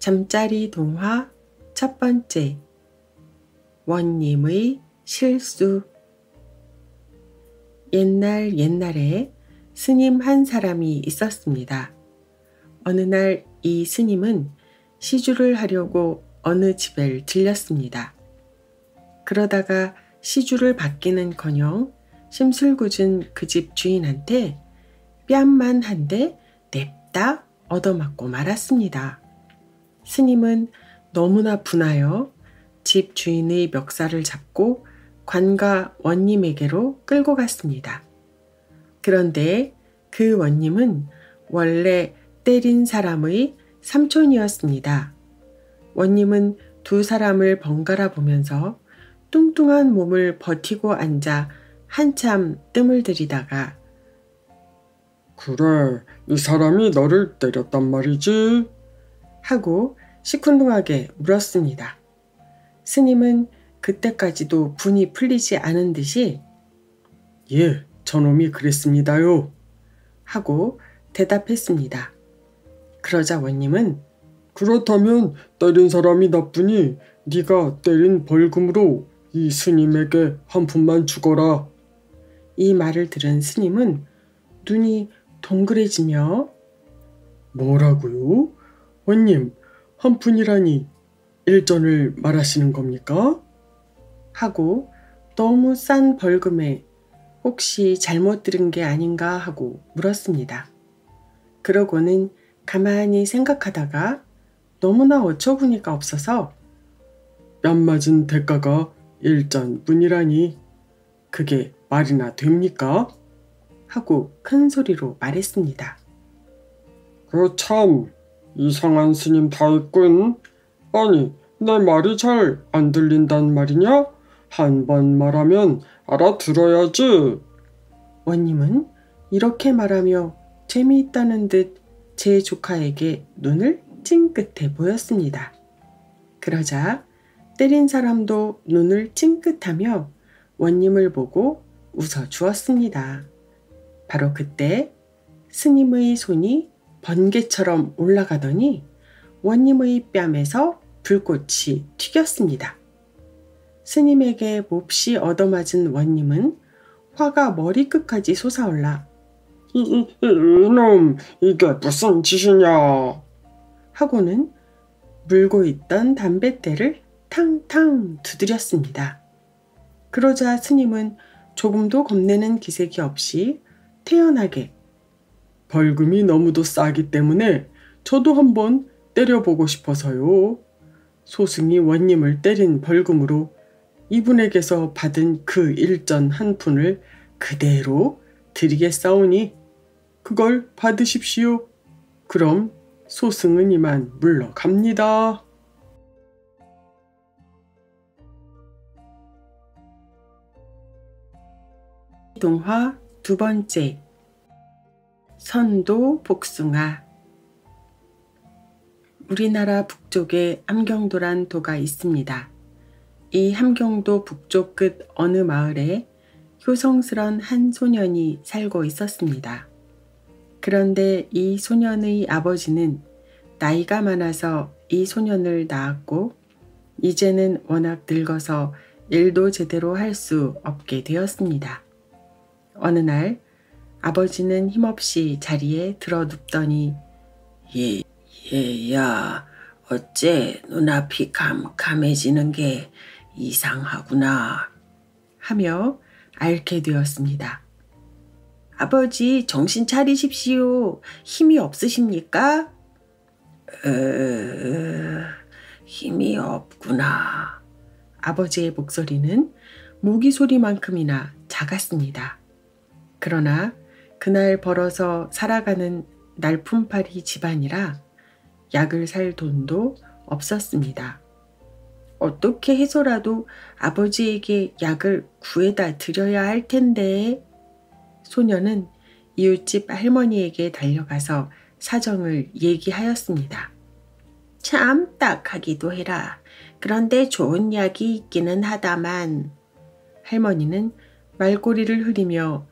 잠자리 동화 첫 번째. 원님의 실수. 옛날에 스님 한 사람이 있었습니다. 어느 날 이 스님은 시주를 하려고 어느 집에 들렸습니다. 그러다가 시주를 받기는커녕 심술궂은 그 집 주인한테 뺨만 한 대 냅다 얻어맞고 말았습니다. 스님은 너무나 분하여 집 주인의 멱살을 잡고 관가 원님에게로 끌고 갔습니다. 그런데 그 원님은 원래 때린 사람의 삼촌이었습니다. 원님은 두 사람을 번갈아 보면서 뚱뚱한 몸을 버티고 앉아 한참 뜸을 들이다가 그래, 이 사람이 너를 때렸단 말이지? 하고 시큰둥하게 물었습니다. 스님은 그때까지도 분이 풀리지 않은 듯이 예, 저놈이 그랬습니다요. 하고 대답했습니다. 그러자 원님은 그렇다면 때린 사람이 나쁘니 네가 때린 벌금으로 이 스님에게 한 푼만 주거라. 이 말을 들은 스님은 눈이 동그래지며 뭐라고요? 원님, 한 푼이라니 일전을 말하시는 겁니까? 하고 너무 싼 벌금에 혹시 잘못 들은 게 아닌가 하고 물었습니다. 그러고는 가만히 생각하다가 너무나 어처구니가 없어서 뺨 맞은 대가가 일전뿐이라니 그게 말이나 됩니까? 하고 큰 소리로 말했습니다. 그 참 이상한 스님 다 있군. 아니, 내 말이 잘 안 들린단 말이냐? 한 번 말하면 알아들어야지. 원님은 이렇게 말하며 재미있다는 듯 제 조카에게 눈을 찡긋해 보였습니다. 그러자 때린 사람도 눈을 찡긋하며 원님을 보고 웃어 주었습니다. 바로 그때 스님의 손이 번개처럼 올라가더니 원님의 뺨에서 불꽃이 튀겼습니다. 스님에게 몹시 얻어맞은 원님은 화가 머리끝까지 솟아올라 이놈, 이게 무슨 짓이냐? 하고는 물고 있던 담뱃대를 탕탕 두드렸습니다. 그러자 스님은 조금도 겁내는 기색이 없이 태연하게 벌금이 너무도 싸기 때문에 저도 한번 때려보고 싶어서요. 소승이 원님을 때린 벌금으로 이분에게서 받은 그 일전 한 푼을 그대로 드리겠사오니 그걸 받으십시오. 그럼 소승은 이만 물러갑니다. 동화 두 번째. 선도 복숭아. 우리나라 북쪽에 함경도란 도가 있습니다. 이 함경도 북쪽 끝 어느 마을에 효성스런 한 소년이 살고 있었습니다. 그런데 이 소년의 아버지는 나이가 많아서 이 소년을 낳았고 이제는 워낙 늙어서 일도 제대로 할 수 없게 되었습니다. 어느 날 아버지는 힘없이 자리에 들어 눕더니 얘야, 어째 눈앞이 캄캄해지는 게 이상하구나 하며 앓게 되었습니다. 아버지, 정신 차리십시오. 힘이 없으십니까? 힘이 없구나. 아버지의 목소리는 모기 소리만큼이나 작았습니다. 그러나 그날 벌어서 살아가는 날품팔이 집안이라 약을 살 돈도 없었습니다. 어떻게 해서라도 아버지에게 약을 구해다 드려야 할 텐데. 소녀는 이웃집 할머니에게 달려가서 사정을 얘기하였습니다. 참 딱하기도 해라. 그런데 좋은 약이 있기는 하다만. 할머니는 말꼬리를 흐리며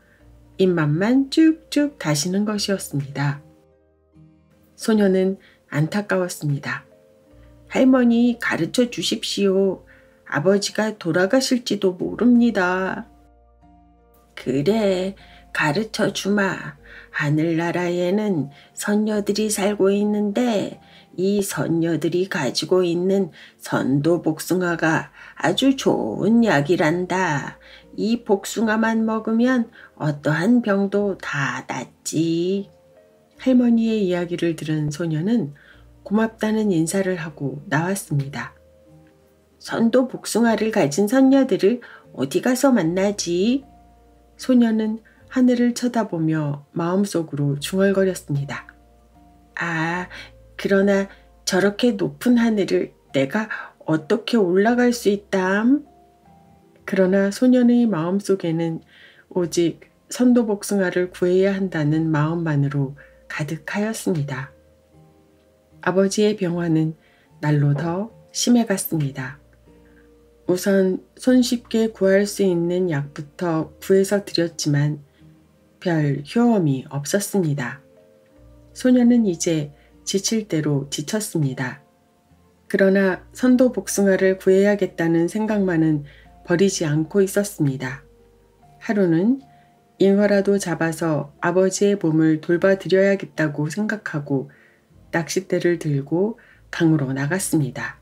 입맛만 쭉쭉 다시는 것이었습니다. 소녀는 안타까웠습니다. 할머니 가르쳐 주십시오. 아버지가 돌아가실지도 모릅니다. 그래, 가르쳐 주마. 하늘나라에는 선녀들이 살고 있는데 이 선녀들이 가지고 있는 선도 복숭아가 아주 좋은 약이란다. 이 복숭아만 먹으면 어떠한 병도 다 낫지. 할머니의 이야기를 들은 소녀는 고맙다는 인사를 하고 나왔습니다. 선도 복숭아를 가진 선녀들을 어디 가서 만나지? 소녀는 하늘을 쳐다보며 마음속으로 중얼거렸습니다. 아, 그러나 저렇게 높은 하늘을 내가 어떻게 올라갈 수 있담? 그러나 소년의 마음속에는 오직 선도 복숭아를 구해야 한다는 마음만으로 가득하였습니다. 아버지의 병화는 날로 더 심해갔습니다. 우선 손쉽게 구할 수 있는 약부터 구해서 드렸지만 별 효험이 없었습니다. 소녀는 이제 지칠 대로 지쳤습니다. 그러나 선도 복숭아를 구해야겠다는 생각만은 버리지 않고 있었습니다. 하루는 잉어라도 잡아서 아버지의 몸을 돌봐드려야겠다고 생각하고 낚싯대를 들고 강으로 나갔습니다.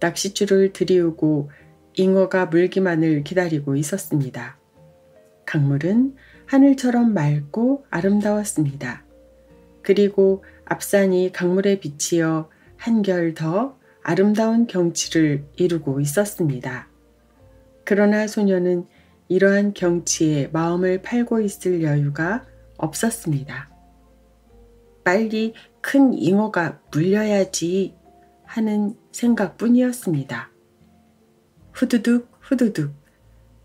낚싯줄을 들이우고 잉어가 물기만을 기다리고 있었습니다. 강물은 하늘처럼 맑고 아름다웠습니다. 그리고 앞산이 강물에 비치어 한결 더 아름다운 경치를 이루고 있었습니다. 그러나 소녀는 이러한 경치에 마음을 팔고 있을 여유가 없었습니다. 빨리 큰 잉어가 물려야지 하는 생각뿐이었습니다. 후두둑 후두둑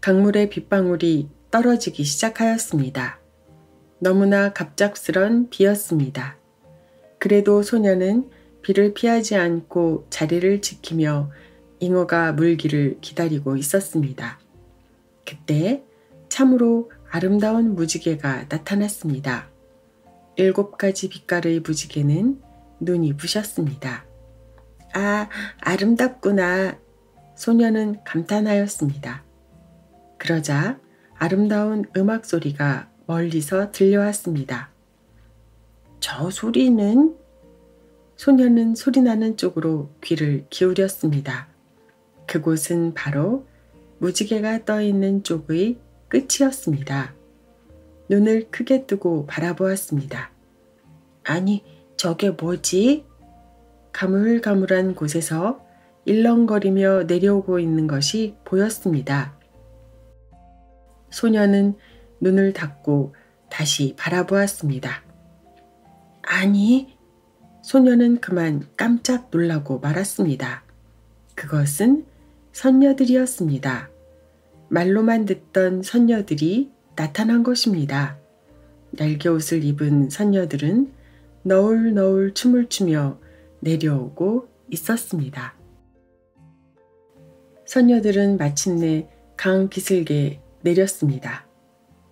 강물의 빗방울이 떨어지기 시작하였습니다. 너무나 갑작스런 비였습니다. 그래도 소녀는 비를 피하지 않고 자리를 지키며 잉어가 물기를 기다리고 있었습니다. 그때 참으로 아름다운 무지개가 나타났습니다. 7가지 빛깔의 무지개는 눈이 부셨습니다. 아, 아름답구나. 소녀는 감탄하였습니다. 그러자 아름다운 음악 소리가 멀리서 들려왔습니다. 저 소리는? 소녀는 소리나는 쪽으로 귀를 기울였습니다. 그곳은 바로 무지개가 떠 있는 쪽의 끝이었습니다. 눈을 크게 뜨고 바라보았습니다. 아니, 저게 뭐지? 가물가물한 곳에서 일렁거리며 내려오고 있는 것이 보였습니다. 소녀는 눈을 닫고 다시 바라보았습니다. 아니, 소녀는 그만 깜짝 놀라고 말았습니다. 그것은 선녀들이었습니다. 말로만 듣던 선녀들이 나타난 것입니다. 날개옷을 입은 선녀들은 너울너울 춤을 추며 내려오고 있었습니다. 선녀들은 마침내 강 기슭에 내렸습니다.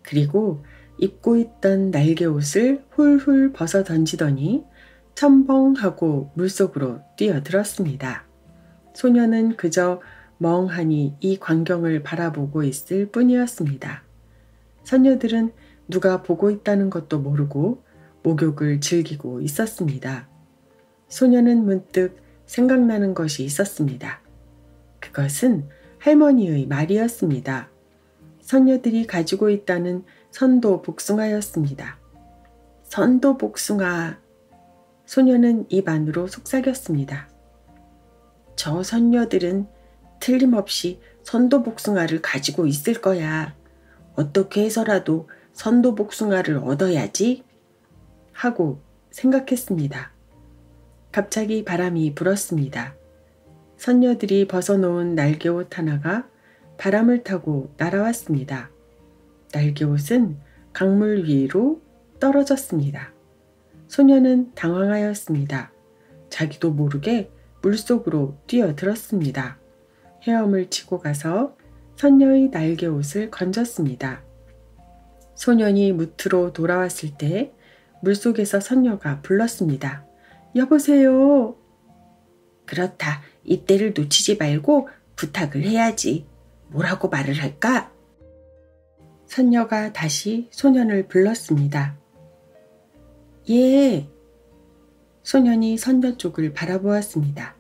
그리고 입고 있던 날개옷을 훌훌 벗어 던지더니 첨벙하고 물속으로 뛰어들었습니다. 소녀는 그저 멍하니 이 광경을 바라보고 있을 뿐이었습니다. 선녀들은 누가 보고 있다는 것도 모르고 목욕을 즐기고 있었습니다. 소녀는 문득 생각나는 것이 있었습니다. 그것은 할머니의 말이었습니다. 선녀들이 가지고 있다는 선도 복숭아였습니다. 선도 복숭아. 소녀는 입 안으로 속삭였습니다. 저 선녀들은 틀림없이 선도 복숭아를 가지고 있을 거야. 어떻게 해서라도 선도 복숭아를 얻어야지 하고 생각했습니다. 갑자기 바람이 불었습니다. 선녀들이 벗어놓은 날개옷 하나가 바람을 타고 날아왔습니다. 날개옷은 강물 위로 떨어졌습니다. 소녀는 당황하였습니다. 자기도 모르게 물속으로 뛰어들었습니다. 헤엄을 치고 가서 선녀의 날개옷을 건졌습니다. 소년이 무트로 돌아왔을 때 물속에서 선녀가 불렀습니다. 여보세요. 그렇다. 이때를 놓치지 말고 부탁을 해야지. 뭐라고 말을 할까? 선녀가 다시 소년을 불렀습니다. 예. 소년이 선녀 쪽을 바라보았습니다.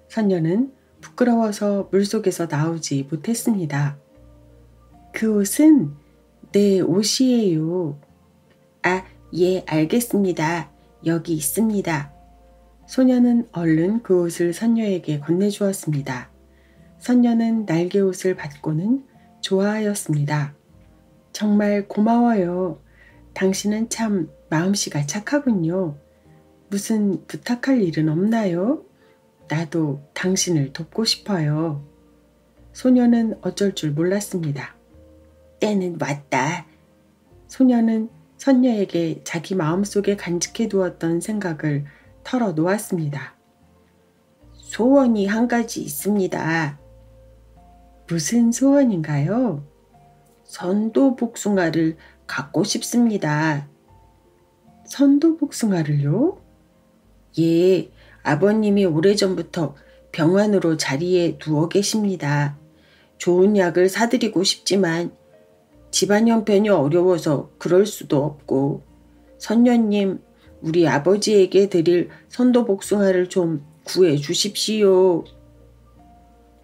선녀는 부끄러워서 물속에서 나오지 못했습니다. 그 옷은 내 옷이에요. 아, 예, 알겠습니다. 여기 있습니다. 소녀는 얼른 그 옷을 선녀에게 건네주었습니다. 선녀는 날개 옷을 받고는 좋아하였습니다. 정말 고마워요. 당신은 참 마음씨가 착하군요. 무슨 부탁할 일은 없나요? 나도 당신을 돕고 싶어요. 소녀는 어쩔 줄 몰랐습니다. 때는 왔다. 소녀는 선녀에게 자기 마음속에 간직해 두었던 생각을 털어놓았습니다. 소원이 한 가지 있습니다. 무슨 소원인가요? 선도복숭아를 갖고 싶습니다. 선도복숭아를요? 예, 아버님이 오래전부터 병환으로 자리에 누워 계십니다. 좋은 약을 사드리고 싶지만 집안 형편이 어려워서 그럴 수도 없고, 선녀님, 우리 아버지에게 드릴 선도복숭아를 좀 구해 주십시오.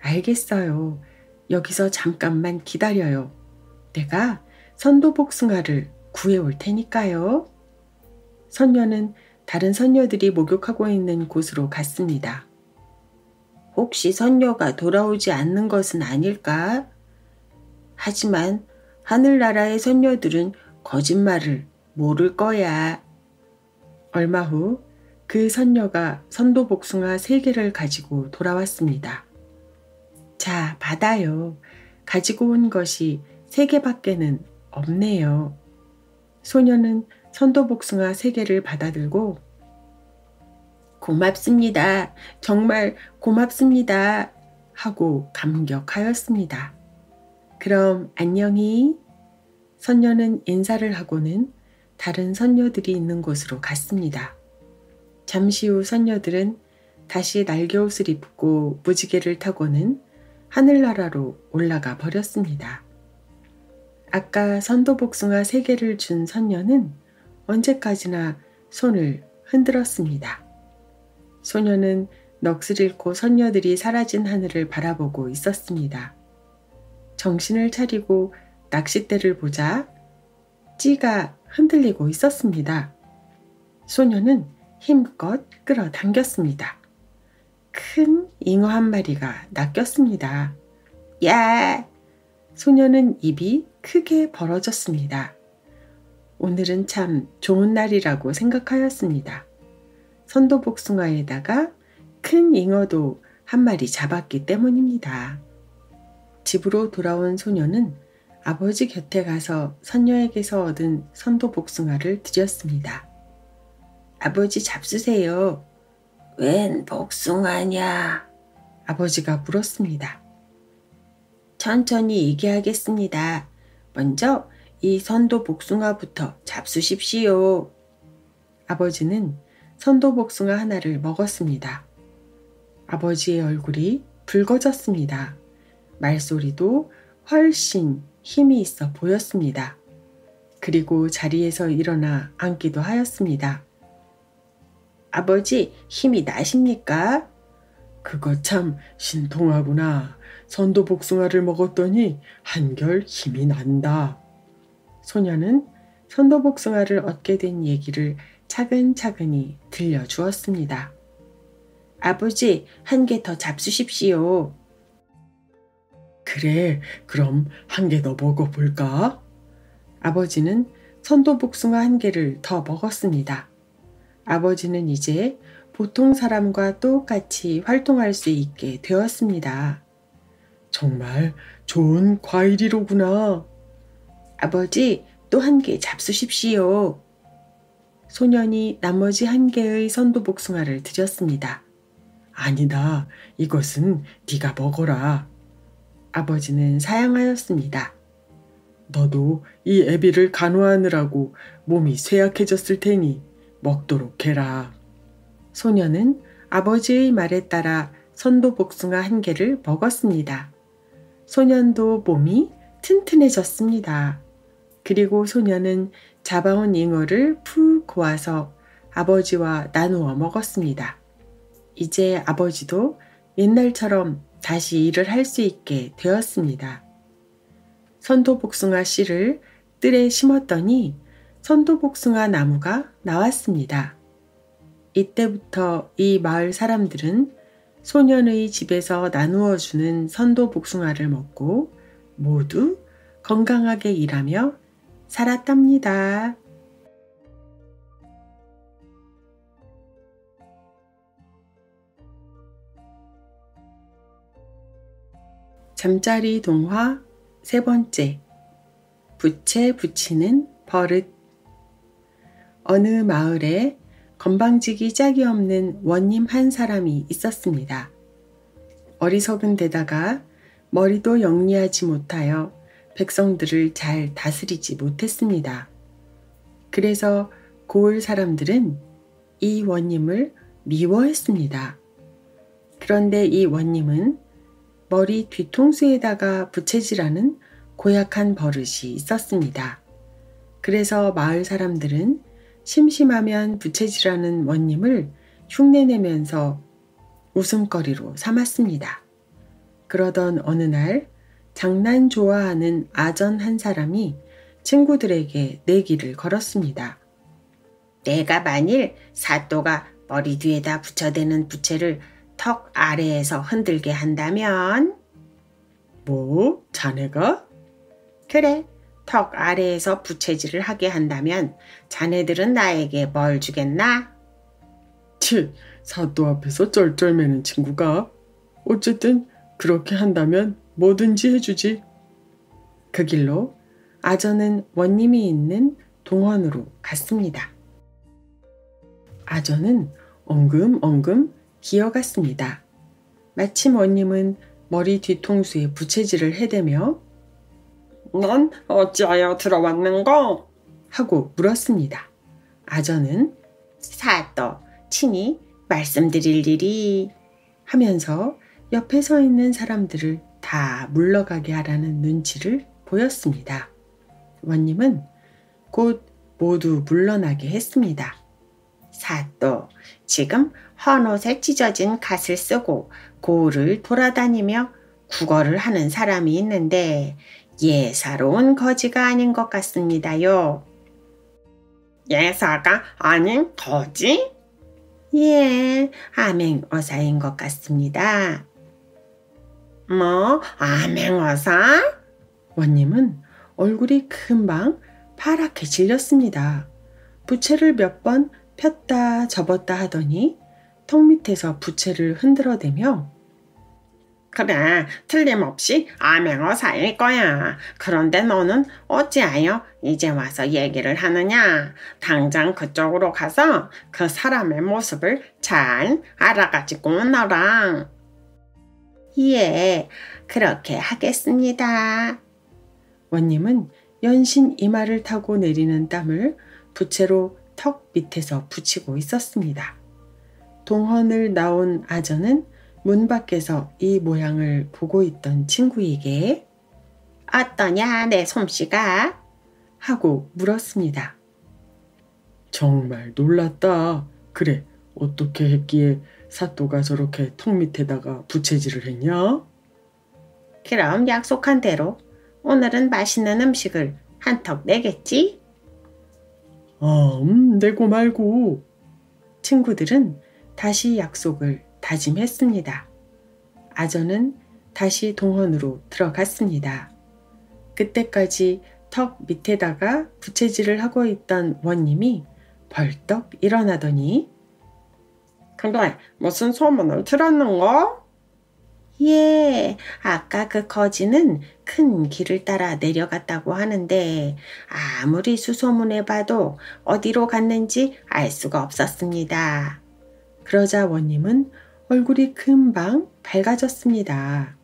알겠어요. 여기서 잠깐만 기다려요. 내가 선도복숭아를 구해올 테니까요. 선녀는 다른 선녀들이 목욕하고 있는 곳으로 갔습니다. 혹시 선녀가 돌아오지 않는 것은 아닐까? 하지만 하늘나라의 선녀들은 거짓말을 모를 거야. 얼마 후 그 선녀가 선도복숭아 3개를 가지고 돌아왔습니다. 자, 받아요. 가지고 온 것이 3개밖에는 없네요. 소녀는 선도복숭아 3개를 받아들고 고맙습니다. 정말 고맙습니다. 하고 감격하였습니다. 그럼 안녕히. 선녀는 인사를 하고는 다른 선녀들이 있는 곳으로 갔습니다. 잠시 후 선녀들은 다시 날개옷을 입고 무지개를 타고는 하늘나라로 올라가 버렸습니다. 아까 선도복숭아 3개를 준 선녀는 언제까지나 손을 흔들었습니다. 소녀는 넋을 잃고 선녀들이 사라진 하늘을 바라보고 있었습니다. 정신을 차리고 낚싯대를 보자 찌가 흔들리고 있었습니다. 소녀는 힘껏 끌어당겼습니다. 큰 잉어 한 마리가 낚였습니다. 야! 소녀는 입이 크게 벌어졌습니다. 오늘은 참 좋은 날이라고 생각하였습니다. 선도복숭아에다가 큰 잉어도 한 마리 잡았기 때문입니다. 집으로 돌아온 소녀는 아버지 곁에 가서 선녀에게서 얻은 선도복숭아를 드렸습니다. 아버지 잡수세요. 웬 복숭아냐? 아버지가 물었습니다. 천천히 얘기하겠습니다. 먼저 이 선도복숭아부터 잡수십시오. 아버지는 선도복숭아 하나를 먹었습니다. 아버지의 얼굴이 붉어졌습니다. 말소리도 훨씬 힘이 있어 보였습니다. 그리고 자리에서 일어나 앉기도 하였습니다. 아버지, 힘이 나십니까? 그거 참 신통하구나. 선도복숭아를 먹었더니 한결 힘이 난다. 소녀는 선도복숭아를 얻게 된 얘기를 차근차근히 들려주었습니다. 아버지, 한 개 더 잡수십시오. 그래, 그럼 한 개 더 먹어볼까? 아버지는 선도복숭아 1개를 더 먹었습니다. 아버지는 이제 보통 사람과 똑같이 활동할 수 있게 되었습니다. 정말 좋은 과일이로구나. 아버지, 또 1개 잡수십시오. 소년이 나머지 1개의 선도복숭아를 드렸습니다. 아니다, 이것은 네가 먹어라. 아버지는 사양하였습니다. 너도 이 애비를 간호하느라고 몸이 쇠약해졌을 테니 먹도록 해라. 소녀는 아버지의 말에 따라 선도복숭아 한 개를 먹었습니다. 소년도 몸이 튼튼해졌습니다. 그리고 소년은 잡아온 잉어를 푹 고아서 아버지와 나누어 먹었습니다. 이제 아버지도 옛날처럼 다시 일을 할 수 있게 되었습니다. 선도복숭아 씨를 뜰에 심었더니 선도복숭아 나무가 나왔습니다. 이때부터 이 마을 사람들은 소년의 집에서 나누어 주는 선도복숭아를 먹고 모두 건강하게 일하며 살았답니다. 잠자리 동화 세 번째. 부채 붙이는 버릇. 어느 마을에 건방지기 짝이 없는 원님 한 사람이 있었습니다. 어리석은 데다가 머리도 영리하지 못하여 백성들을 잘 다스리지 못했습니다. 그래서 고을 사람들은 이 원님을 미워했습니다. 그런데 이 원님은 머리 뒤통수에다가 부채질하는 고약한 버릇이 있었습니다. 그래서 마을 사람들은 심심하면 부채질하는 원님을 흉내내면서 웃음거리로 삼았습니다. 그러던 어느 날 장난 좋아하는 아전 한 사람이 친구들에게 내기를 걸었습니다. 내가 만일 사또가 머리 뒤에다 붙여대는 부채를 턱 아래에서 흔들게 한다면? 뭐? 자네가? 그래, 턱 아래에서 부채질을 하게 한다면 자네들은 나에게 뭘 주겠나? 치, 사또 앞에서 쩔쩔매는 친구가. 어쨌든 그렇게 한다면 뭐든지 해주지. 그 길로 아전은 원님이 있는 동원으로 갔습니다. 아전은 엉금엉금 기어갔습니다. 마침 원님은 머리 뒤통수에 부채질을 해대며 넌 어찌하여 들어왔는고? 하고 물었습니다. 아전은 사또, 친히 말씀드릴 일이 하면서 옆에 서 있는 사람들을 다 물러가게 하라는 눈치를 보였습니다. 원님은 곧 모두 물러나게 했습니다. 사또, 지금 헌옷에 찢어진 갓을 쓰고 고을을 돌아다니며 구걸을 하는 사람이 있는데 예사로운 거지가 아닌 것 같습니다요. 예사가 아닌 거지? 예, 암행어사인 것 같습니다. 뭐, 암행어사? 원님은 얼굴이 금방 파랗게 질렸습니다. 부채를 몇 번 폈다 접었다 하더니 턱 밑에서 부채를 흔들어대며 그래, 틀림없이 암행어사일 거야. 그런데 너는 어찌하여 이제 와서 얘기를 하느냐? 당장 그쪽으로 가서 그 사람의 모습을 잘 알아가지고 오너라. 예, 그렇게 하겠습니다. 원님은 연신 이마를 타고 내리는 땀을 부채로 턱 밑에서 붙이고 있었습니다. 동헌을 나온 아전은 문 밖에서 이 모양을 보고 있던 친구에게 어떠냐 내 솜씨가? 하고 물었습니다. 정말 놀랐다. 그래, 어떻게 했기에 사또가 저렇게 턱 밑에다가 부채질을 했냐? 그럼 약속한 대로 오늘은 맛있는 음식을 한턱 내겠지? 내고 말고. 친구들은 다시 약속을 다짐했습니다. 아전은 다시 동헌으로 들어갔습니다. 그때까지 턱 밑에다가 부채질을 하고 있던 원님이 벌떡 일어나더니 그래, 무슨 소문을 들었는고? 예, 아까 그 거지는 큰 길을 따라 내려갔다고 하는데 아무리 수소문해봐도 어디로 갔는지 알 수가 없었습니다. 그러자 원님은 얼굴이 금방 밝아졌습니다.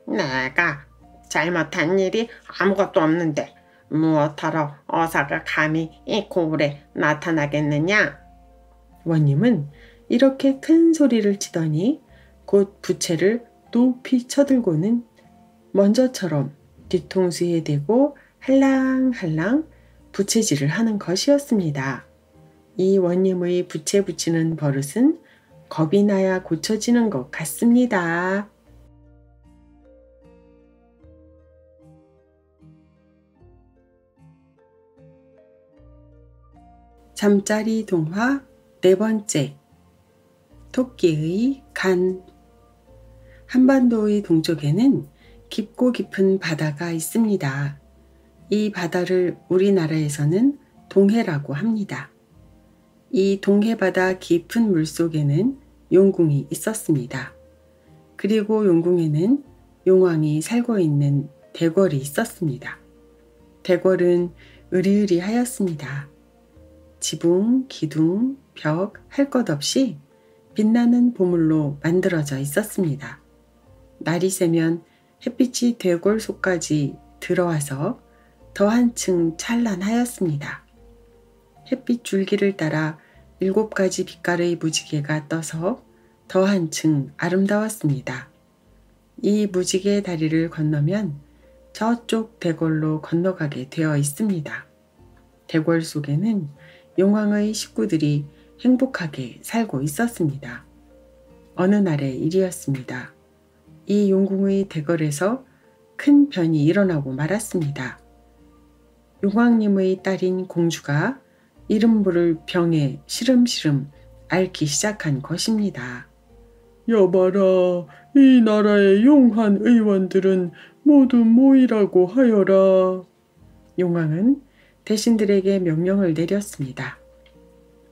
내가 잘못한 일이 아무것도 없는데 무엇하러 어사가 감히 이 고을에 나타나겠느냐? 원님은 이렇게 큰 소리를 치더니 곧 부채를 높이 쳐들고는 먼저처럼 뒤통수에 대고 할랑할랑 부채질을 하는 것이었습니다. 이 원님의 부채 붙이는 버릇은 겁이 나야 고쳐지는 것 같습니다. 잠자리 동화 네 번째, 토끼의 간. 한반도의 동쪽에는 깊고 깊은 바다가 있습니다. 이 바다를 우리나라에서는 동해라고 합니다. 이 동해바다 깊은 물속에는 용궁이 있었습니다. 그리고 용궁에는 용왕이 살고 있는 대궐이 있었습니다. 대궐은 으리으리하였습니다. 지붕, 기둥, 벽 할 것 없이 빛나는 보물로 만들어져 있었습니다. 날이 새면 햇빛이 대궐 속까지 들어와서 더 한층 찬란하였습니다. 햇빛 줄기를 따라 7가지 빛깔의 무지개가 떠서 더 한층 아름다웠습니다. 이 무지개 다리를 건너면 저쪽 대궐로 건너가게 되어 있습니다. 대궐 속에는 용왕의 식구들이 행복하게 살고 있었습니다. 어느 날의 일이었습니다. 이 용궁의 대궐에서 큰 변이 일어나고 말았습니다. 용왕님의 딸인 공주가 이름 모를 병에 시름시름 앓기 시작한 것입니다. 여봐라, 이 나라의 용한 의원들은 모두 모이라고 하여라. 용왕은 대신들에게 명령을 내렸습니다.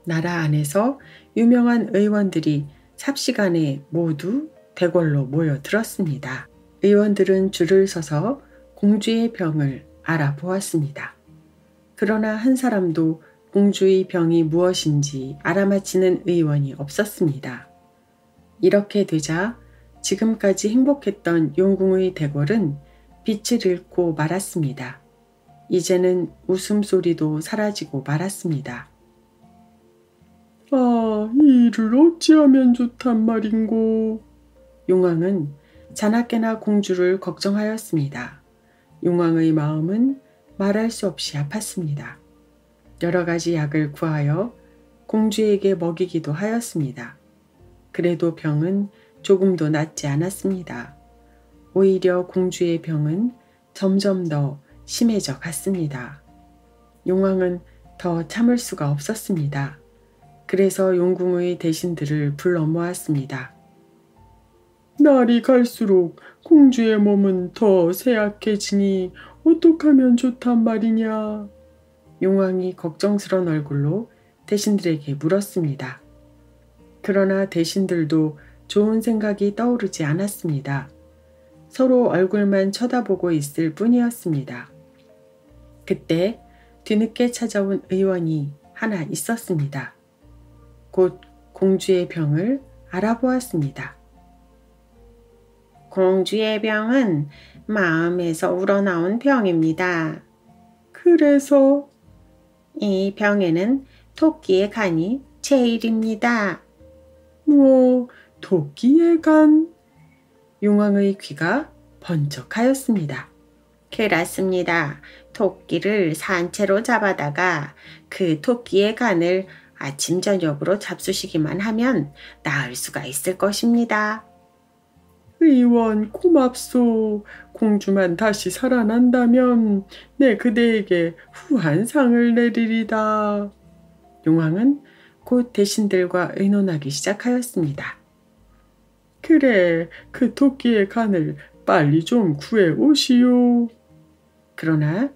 나라 안에서 유명한 의원들이 삽시간에 모두 대궐로 모여들었습니다. 의원들은 줄을 서서 공주의 병을 알아보았습니다. 그러나 한 사람도 공주의 병이 무엇인지 알아맞히는 의원이 없었습니다. 이렇게 되자 지금까지 행복했던 용궁의 대궐은 빛을 잃고 말았습니다. 이제는 웃음소리도 사라지고 말았습니다. 아, 이 일을 어찌하면 좋단 말인고. 용왕은 자나깨나 공주를 걱정하였습니다. 용왕의 마음은 말할 수 없이 아팠습니다. 여러 가지 약을 구하여 공주에게 먹이기도 하였습니다. 그래도 병은 조금도 낫지 않았습니다. 오히려 공주의 병은 점점 더 심해져 갔습니다. 용왕은 더 참을 수가 없었습니다. 그래서 용궁의 대신들을 불러 모았습니다. 날이 갈수록 공주의 몸은 더 쇠약해지니 어떡하면 좋단 말이냐. 용왕이 걱정스런 얼굴로 대신들에게 물었습니다. 그러나 대신들도 좋은 생각이 떠오르지 않았습니다. 서로 얼굴만 쳐다보고 있을 뿐이었습니다. 그때 뒤늦게 찾아온 의원이 하나 있었습니다. 곧 공주의 병을 알아보았습니다. 공주의 병은 마음에서 우러나온 병입니다. 그래서 이 병에는 토끼의 간이 제일입니다. 뭐 토끼의 간? 용왕의 귀가 번쩍하였습니다. 그렇습니다. 토끼를 산채로 잡아다가 그 토끼의 간을 아침 저녁으로 잡수시기만 하면 나을 수가 있을 것입니다. 의원 고맙소. 공주만 다시 살아난다면 내 그대에게 후한 상을 내리리다. 용왕은 곧 대신들과 의논하기 시작하였습니다. 그래, 그 토끼의 간을 빨리 좀 구해 오시오. 그러나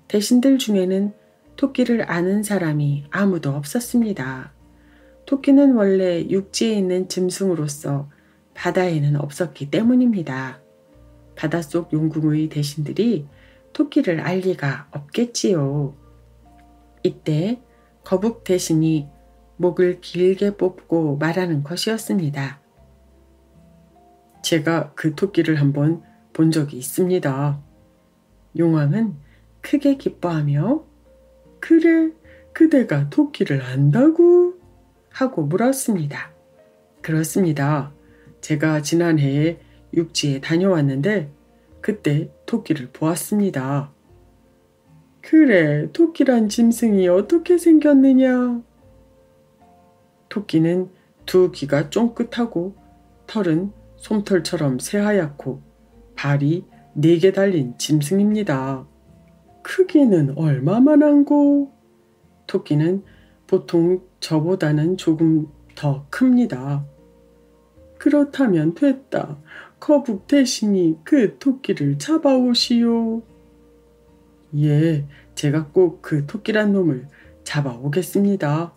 대신들 중에는 토끼를 아는 사람이 아무도 없었습니다. 토끼는 원래 육지에 있는 짐승으로서 바다에는 없었기 때문입니다. 바닷속 용궁의 대신들이 토끼를 알 리가 없겠지요. 이때 거북 대신이 목을 길게 뽑고 말하는 것이었습니다. 제가 그 토끼를 한번 본 적이 있습니다. 용왕은 크게 기뻐하며 그래, 그대가 토끼를 안다고? 하고 물었습니다. 그렇습니다. 제가 지난해에 육지에 다녀왔는데 그때 토끼를 보았습니다. 그래, 토끼란 짐승이 어떻게 생겼느냐? 토끼는 두 귀가 쫑긋하고 털은 솜털처럼 새하얗고 발이 4개 달린 짐승입니다. 크기는 얼마만한고? 토끼는 보통 저보다는 조금 더 큽니다. 그렇다면 됐다. 거북 대신이 그 토끼를 잡아오시오. 예, 제가 꼭 그 토끼란 놈을 잡아오겠습니다.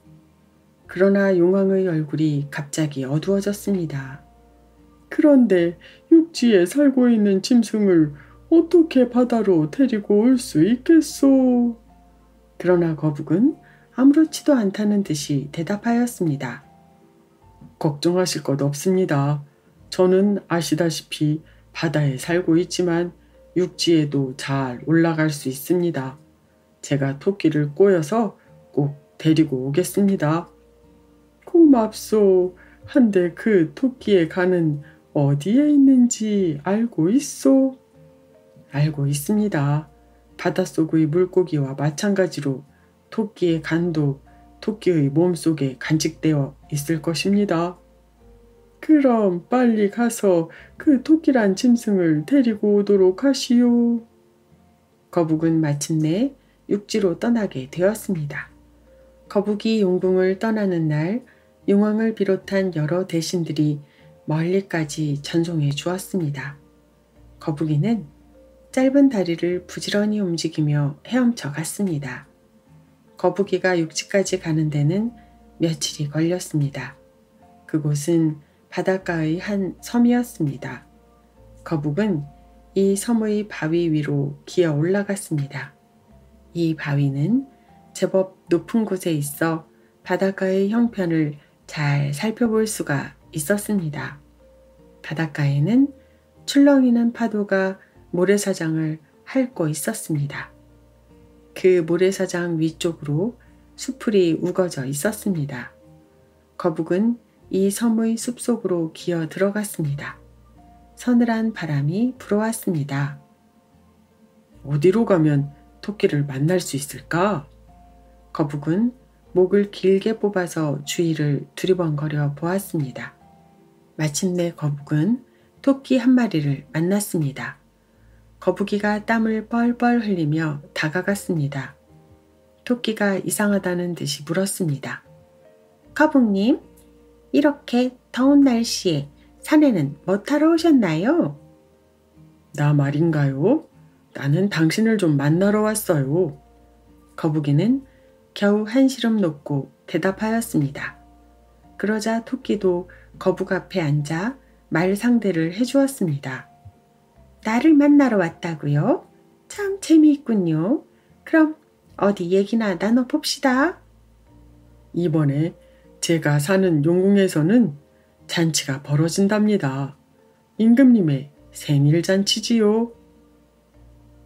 그러나 용왕의 얼굴이 갑자기 어두워졌습니다. 그런데 육지에 살고 있는 짐승을 어떻게 바다로 데리고 올 수 있겠소? 그러나 거북은 아무렇지도 않다는 듯이 대답하였습니다. 걱정하실 것 없습니다. 저는 아시다시피 바다에 살고 있지만 육지에도 잘 올라갈 수 있습니다. 제가 토끼를 꼬여서 꼭 데리고 오겠습니다. 고맙소. 한데 그 토끼의 간은 어디에 있는지 알고 있소? 알고 있습니다. 바닷속의 물고기와 마찬가지로 토끼의 간도 토끼의 몸속에 간직되어 있을 것입니다. 그럼 빨리 가서 그 토끼란 짐승을 데리고 오도록 하시오. 거북은 마침내 육지로 떠나게 되었습니다. 거북이 용궁을 떠나는 날 용왕을 비롯한 여러 대신들이 멀리까지 전송해 주었습니다. 거북이는 짧은 다리를 부지런히 움직이며 헤엄쳐 갔습니다. 거북이가 육지까지 가는 데는 며칠이 걸렸습니다. 그곳은 바닷가의 한 섬이었습니다. 거북은 이 섬의 바위 위로 기어 올라갔습니다. 이 바위는 제법 높은 곳에 있어 바닷가의 형편을 잘 살펴볼 수가 있었습니다. 바닷가에는 출렁이는 파도가 모래사장을 핥고 있었습니다. 그 모래사장 위쪽으로 수풀이 우거져 있었습니다. 거북은 이 섬의 숲속으로 기어 들어갔습니다. 서늘한 바람이 불어왔습니다. 어디로 가면 토끼를 만날 수 있을까? 거북은 목을 길게 뽑아서 주위를 두리번거려 보았습니다. 마침내 거북은 토끼 한 마리를 만났습니다. 거북이가 땀을 뻘뻘 흘리며 다가갔습니다. 토끼가 이상하다는 듯이 물었습니다. 거북님, 이렇게 더운 날씨에 산에는 뭐 타러 오셨나요? 나 말인가요? 나는 당신을 좀 만나러 왔어요. 거북이는 겨우 한시름 놓고 대답하였습니다. 그러자 토끼도 거북 앞에 앉아 말 상대를 해주었습니다. 나를 만나러 왔다고요? 참 재미있군요. 그럼 어디 얘기나 나눠봅시다. 이번에 제가 사는 용궁에서는 잔치가 벌어진답니다. 임금님의 생일잔치지요.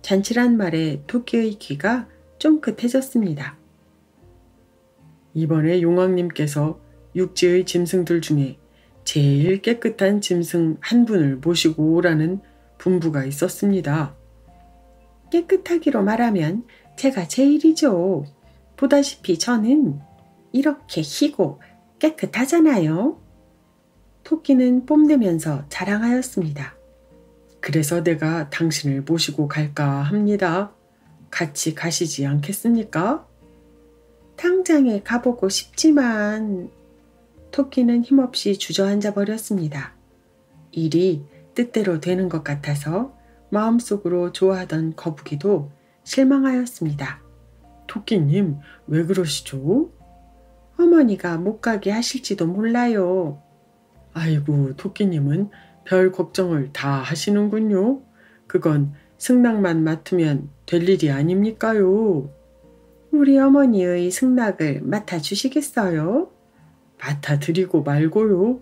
잔치란 말에 토끼의 귀가 쫑긋해졌습니다. 이번에 용왕님께서 육지의 짐승들 중에 제일 깨끗한 짐승 한 분을 모시고 오라는 분부가 있었습니다. 깨끗하기로 말하면 제가 제일이죠. 보다시피 저는 이렇게 희고 깨끗하잖아요. 토끼는 뽐내면서 자랑하였습니다. 그래서 내가 당신을 모시고 갈까 합니다. 같이 가시지 않겠습니까? 당장에 가보고 싶지만 토끼는 힘없이 주저앉아 버렸습니다. 일이 뜻대로 되는 것 같아서 마음속으로 좋아하던 거북이도 실망하였습니다. 토끼님, 왜 그러시죠? 어머니가 못 가게 하실지도 몰라요. 아이고, 토끼님은 별 걱정을 다 하시는군요. 그건 승낙만 맡으면 될 일이 아닙니까요? 우리 어머니의 승낙을 맡아주시겠어요? 맡아드리고 말고요.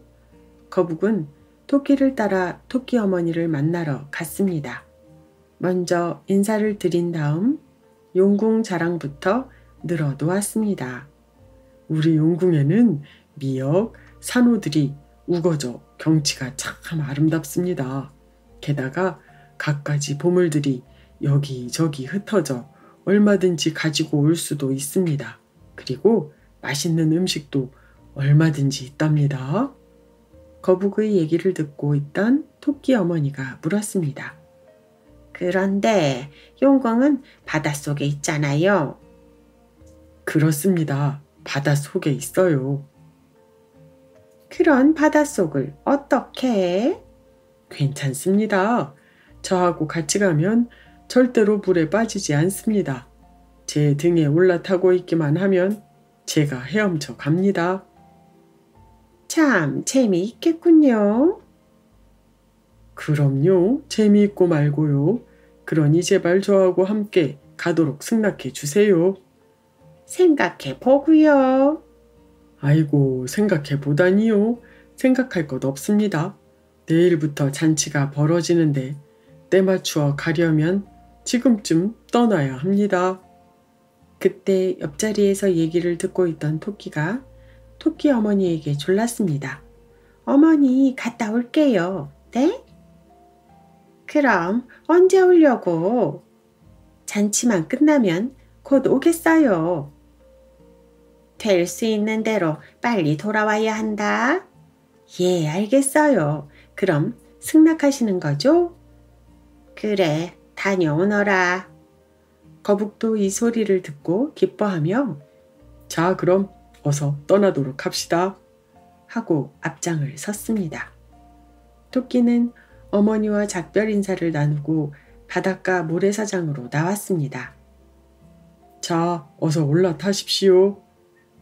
거북은 토끼를 따라 토끼 어머니를 만나러 갔습니다. 먼저 인사를 드린 다음 용궁 자랑부터 늘어놓았습니다. 우리 용궁에는 미역, 산호들이 우거져 경치가 참 아름답습니다. 게다가 갖가지 보물들이 여기저기 흩어져 얼마든지 가지고 올 수도 있습니다. 그리고 맛있는 음식도 얼마든지 있답니다. 거북의 얘기를 듣고 있던 토끼 어머니가 물었습니다. 그런데 용궁은 바닷속에 있잖아요. 그렇습니다. 바닷속에 있어요. 그런 바닷속을 어떻게 해? 괜찮습니다. 저하고 같이 가면 절대로 물에 빠지지 않습니다. 제 등에 올라타고 있기만 하면 제가 헤엄쳐 갑니다. 참 재미있겠군요. 그럼요. 재미있고 말고요. 그러니 제발 저하고 함께 가도록 승낙해 주세요. 생각해 보고요. 아이고, 생각해 보다니요. 생각할 것 없습니다. 내일부터 잔치가 벌어지는데 때 맞추어 가려면 지금쯤 떠나야 합니다. 그때 옆자리에서 얘기를 듣고 있던 토끼가 토끼 어머니에게 졸랐습니다. 어머니 갔다 올게요. 네? 그럼 언제 오려고? 잔치만 끝나면 곧 오겠어요. 될 수 있는 대로 빨리 돌아와야 한다. 예, 알겠어요. 그럼 승낙하시는 거죠? 그래, 다녀오너라. 거북도 이 소리를 듣고 기뻐하며 자, 그럼 어서 떠나도록 합시다. 하고 앞장을 섰습니다. 토끼는 어머니와 작별 인사를 나누고 바닷가 모래사장으로 나왔습니다. 자, 어서 올라타십시오.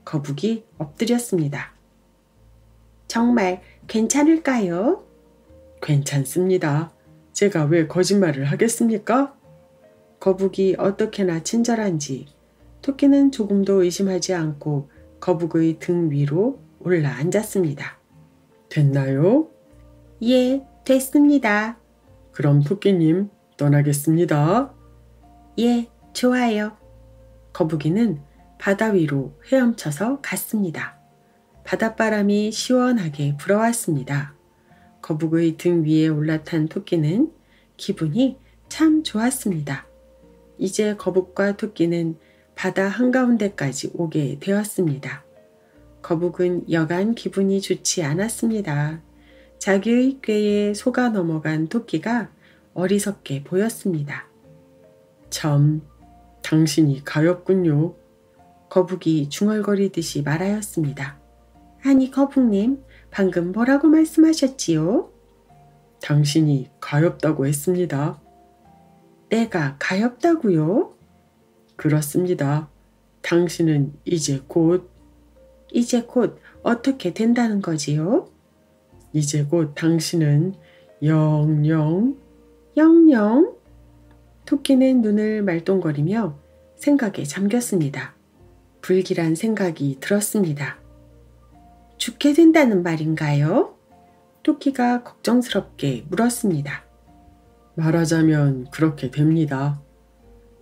거북이 엎드렸습니다. 정말 괜찮을까요? 괜찮습니다. 제가 왜 거짓말을 하겠습니까? 거북이 어떻게나 친절한지 토끼는 조금도 의심하지 않고 거북의 등 위로 올라앉았습니다. 됐나요? 예, 됐습니다. 그럼 토끼님 떠나겠습니다. 예, 좋아요. 거북이는 바다 위로 헤엄쳐서 갔습니다. 바닷바람이 시원하게 불어왔습니다. 거북의 등 위에 올라탄 토끼는 기분이 참 좋았습니다. 이제 거북과 토끼는 바다 한가운데까지 오게 되었습니다. 거북은 여간 기분이 좋지 않았습니다. 자기의 꾀에 속아 넘어간 토끼가 어리석게 보였습니다. 참, 당신이 가엾군요. 거북이 중얼거리듯이 말하였습니다. 아니 거북님, 방금 뭐라고 말씀하셨지요? 당신이 가엾다고 했습니다. 내가 가엾다고요? 그렇습니다. 당신은 이제 곧 어떻게 된다는 거지요? 이제 곧 당신은 영영 토끼는 눈을 말똥거리며 생각에 잠겼습니다. 불길한 생각이 들었습니다. 죽게 된다는 말인가요? 토끼가 걱정스럽게 물었습니다. 말하자면 그렇게 됩니다.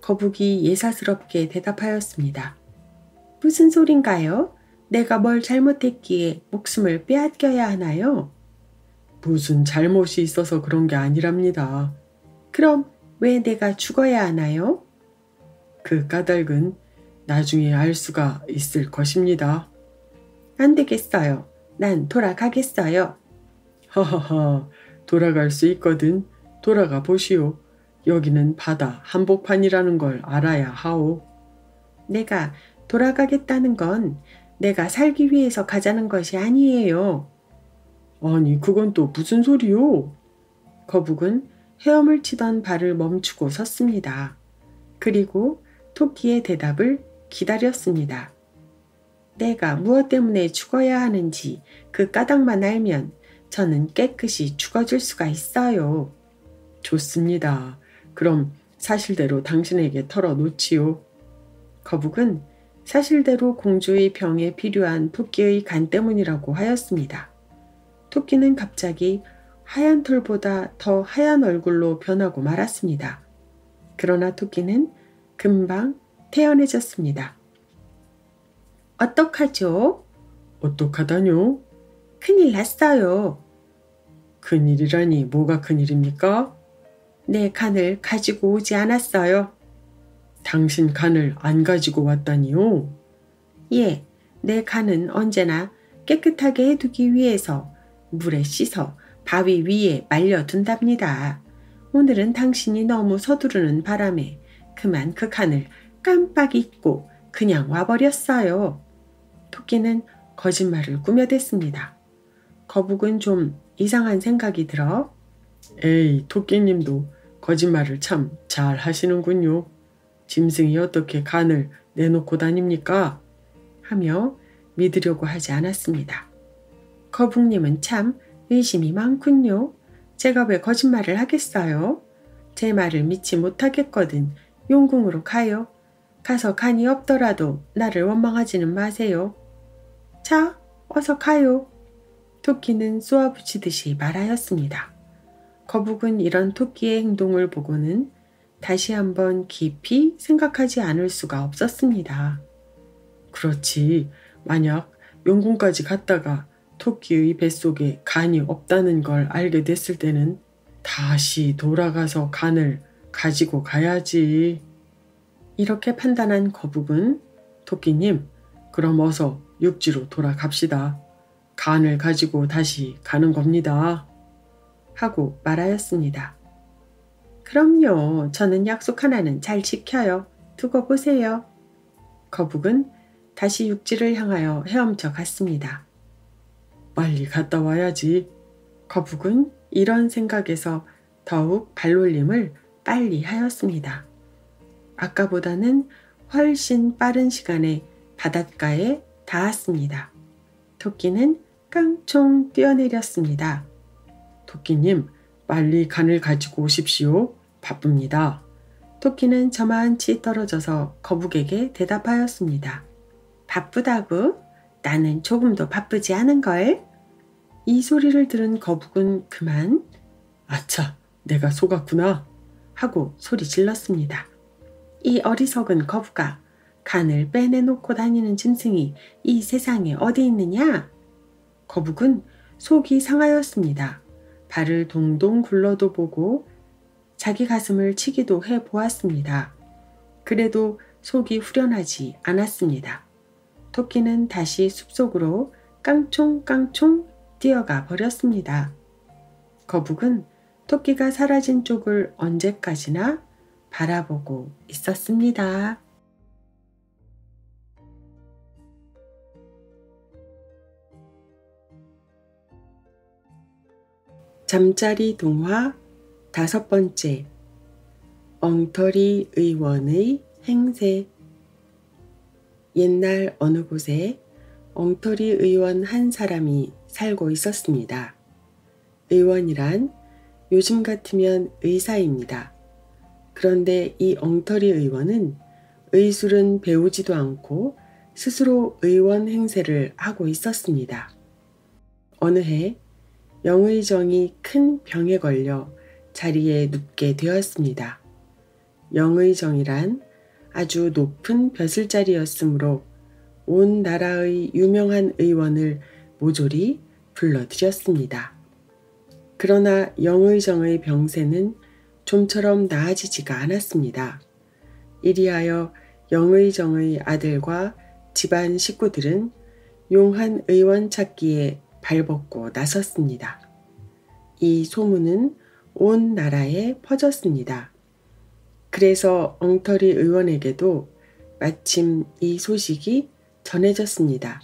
거북이 예사스럽게 대답하였습니다. 무슨 소린가요? 내가 뭘 잘못했기에 목숨을 빼앗겨야 하나요? 무슨 잘못이 있어서 그런 게 아니랍니다. 그럼 왜 내가 죽어야 하나요? 그 까닭은 나중에 알 수가 있을 것입니다. 안 되겠어요. 난 돌아가겠어요. 하하하, 돌아갈 수 있거든. 돌아가 보시오. 여기는 바다 한복판이라는 걸 알아야 하오. 내가 돌아가겠다는 건 내가 살기 위해서 가자는 것이 아니에요. 아니, 그건 또 무슨 소리요? 거북은 헤엄을 치던 발을 멈추고 섰습니다. 그리고 토끼의 대답을 기다렸습니다. 내가 무엇 때문에 죽어야 하는지 그 까닭만 알면 저는 깨끗이 죽어줄 수가 있어요. 좋습니다. 그럼 사실대로 당신에게 털어놓지요. 거북은 사실대로 공주의 병에 필요한 토끼의 간 때문이라고 하였습니다. 토끼는 갑자기 하얀 털보다 더 하얀 얼굴로 변하고 말았습니다. 그러나 토끼는 금방 태연해졌습니다. 어떡하죠? 어떡하다뇨? 큰일 났어요. 큰일이라니 뭐가 큰일입니까? 내 칸을 가지고 오지 않았어요. 당신 칸을 안 가지고 왔다니요? 예, 내 칸은 언제나 깨끗하게 해두기 위해서 물에 씻어 바위 위에 말려둔답니다. 오늘은 당신이 너무 서두르는 바람에 그만 그 칸을 깜빡 잊고 그냥 와버렸어요. 토끼는 거짓말을 꾸며댔습니다. 거북은 좀 이상한 생각이 들어 에이, 토끼님도 거짓말을 참 잘 하시는군요. 짐승이 어떻게 칸을 내놓고 다닙니까? 하며 믿으려고 하지 않았습니다. 거북님은 참 의심이 많군요. 제가 왜 거짓말을 하겠어요? 제 말을 믿지 못하겠거든 용궁으로 가요. 가서 칸이 없더라도 나를 원망하지는 마세요. 자, 어서 가요. 토끼는 쏘아붙이듯이 말하였습니다. 거북은 이런 토끼의 행동을 보고는 다시 한번 깊이 생각하지 않을 수가 없었습니다. 그렇지. 만약 용궁까지 갔다가 토끼의 뱃속에 간이 없다는 걸 알게 됐을 때는 다시 돌아가서 간을 가지고 가야지. 이렇게 판단한 거북은 토끼님, 그럼 어서 육지로 돌아갑시다. 간을 가지고 다시 가는 겁니다. 하고 말하였습니다. 그럼요. 저는 약속 하나는 잘 지켜요. 두고 보세요. 거북은 다시 육지를 향하여 헤엄쳐 갔습니다. 빨리 갔다 와야지. 거북은 이런 생각에서 더욱 발놀림을 빨리 하였습니다. 아까보다는 훨씬 빠른 시간에 바닷가에 닿았습니다. 토끼는 깡총 뛰어내렸습니다. 토끼님, 빨리 간을 가지고 오십시오. 바쁩니다. 토끼는 저만치 떨어져서 거북에게 대답하였습니다. 바쁘다고? 나는 조금도 바쁘지 않은걸? 이 소리를 들은 거북은 그만 아차, 내가 속았구나 하고 소리 질렀습니다. 이 어리석은 거북아, 간을 빼내놓고 다니는 짐승이 이 세상에 어디 있느냐? 거북은 속이 상하였습니다. 발을 동동 굴러도 보고 자기 가슴을 치기도 해 보았습니다. 그래도 속이 후련하지 않았습니다. 토끼는 다시 숲속으로 깡총깡총 뛰어가 버렸습니다. 거북은 토끼가 사라진 쪽을 언제까지나 바라보고 있었습니다. 잠자리 동화 5번째 엉터리 의원의 행세. 옛날 어느 곳에 엉터리 의원 한 사람이 살고 있었습니다. 의원이란 요즘 같으면 의사입니다. 그런데 이 엉터리 의원은 의술은 배우지도 않고 스스로 의원 행세를 하고 있었습니다. 어느 해 영의정이 큰 병에 걸려 자리에 눕게 되었습니다. 영의정이란 아주 높은 벼슬자리였으므로 온 나라의 유명한 의원을 모조리 불러들였습니다. 그러나 영의정의 병세는 좀처럼 나아지지가 않았습니다. 이리하여 영의정의 아들과 집안 식구들은 용한 의원 찾기에 발벗고 나섰습니다. 이 소문은 온 나라에 퍼졌습니다. 그래서 엉터리 의원에게도 마침 이 소식이 전해졌습니다.